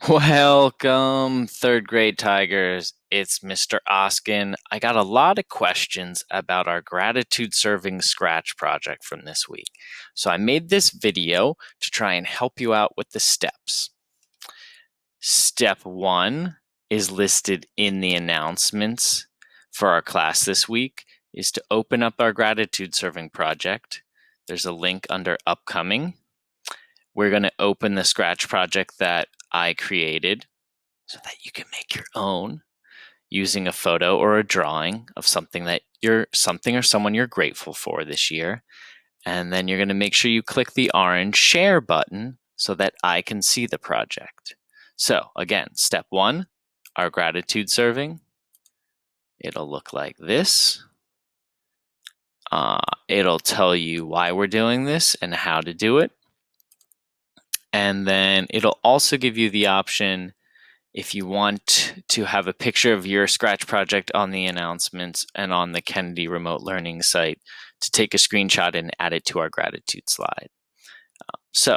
Welcome, third grade Tigers. It's Mr. Oskin. I got a lot of questions about our gratitude serving scratch project from this week. So I made this video to try and help you out with the steps. Step 1 is listed in the announcements for our class this week is to open up our gratitude serving project. There's a link under upcoming. We're going to open the scratch project that I created so that you can make your own using a photo or a drawing of something or someone you're grateful for this year. And then you're going to make sure you click the orange share button so that I can see the project. So again, step 1, our gratitude serving. It'll look like this. It'll tell you why we're doing this and how to do it. And then it'll also give you the option if you want to have a picture of your scratch project on the announcements and on the Kennedy remote learning site to take a screenshot and add it to our gratitude slide. So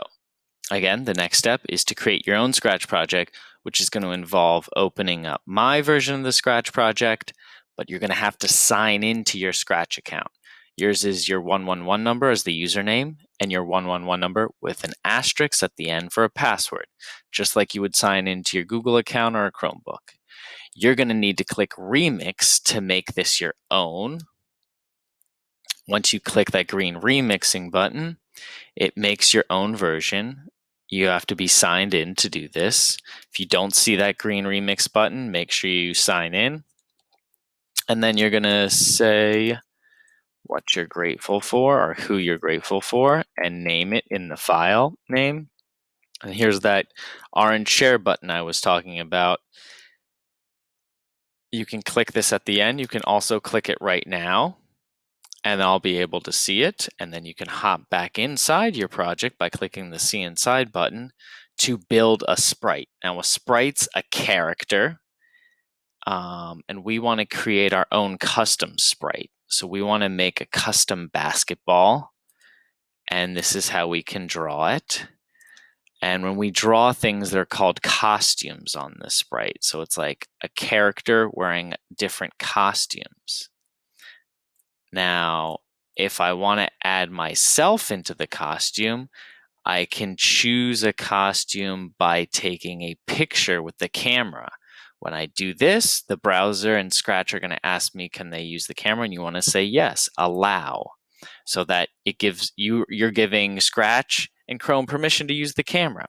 again, the next step is to create your own scratch project, which is going to involve opening up my version of the scratch project, but you're going to have to sign into your scratch account. Yours is your 111 number as the username and your 111 number with an asterisk at the end for a password, just like you would sign into your Google account or a Chromebook. You're going to need to click Remix to make this your own. Once you click that green remixing button, it makes your own version. You have to be signed in to do this. If you don't see that green remix button, make sure you sign in. And then you're going to say what you're grateful for or who you're grateful for and name it in the file name. And here's that orange share button I was talking about. You can click this at the end. You can also click it right now and I'll be able to see it. And then you can hop back inside your project by clicking the See Inside button to build a sprite. Now a sprite's a character. And we want to create our own custom sprite. So we want to make a custom basketball, and this is how we can draw it. And when we draw things, they're called costumes on the sprite. So it's like a character wearing different costumes. Now, if I want to add myself into the costume, I can choose a costume by taking a picture with the camera. When I do this, the browser and Scratch are going to ask me, can they use the camera? And you want to say yes, allow, so that it gives you're giving Scratch and Chrome permission to use the camera.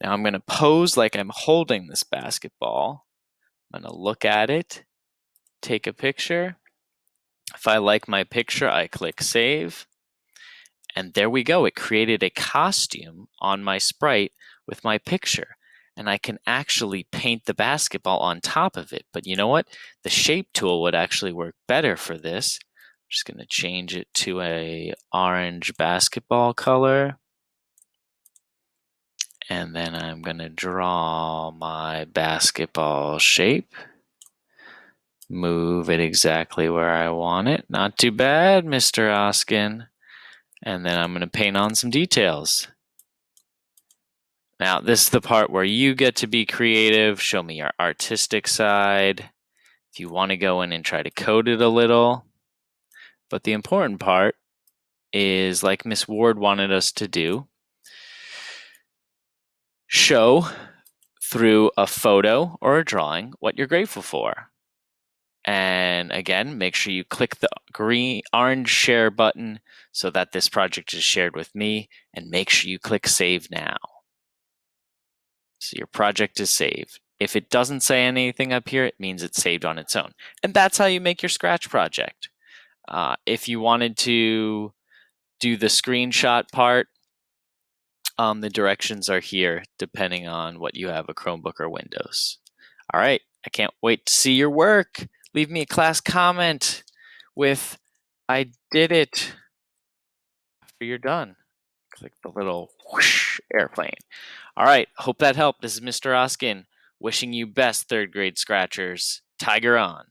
Now I'm going to pose like I'm holding this basketball. I'm going to look at it, take a picture. If I like my picture, I click save. And there we go. It created a costume on my sprite with my picture. And I can actually paint the basketball on top of it. But you know what? The shape tool would actually work better for this. I'm just going to change it to a orange basketball color. And then I'm going to draw my basketball shape. Move it exactly where I want it. Not too bad, Mr. Oskin. And then I'm going to paint on some details. Now, this is the part where you get to be creative, show me your artistic side, if you want to go in and try to code it a little. But the important part is, like Miss Ward wanted us to do, show through a photo or a drawing what you're grateful for. And again, make sure you click the orange share button so that this project is shared with me, and make sure you click save now. So your project is saved. If it doesn't say anything up here, it means it's saved on its own. And that's how you make your Scratch project. If you wanted to do the screenshot part, the directions are here depending on what you have, a Chromebook or Windows. All right, I can't wait to see your work. Leave me a class comment with I did it after you're done. Click the little whoosh airplane. All right, hope that helped. This is Mr. Oskin wishing you best, third grade Scratchers. Tiger on.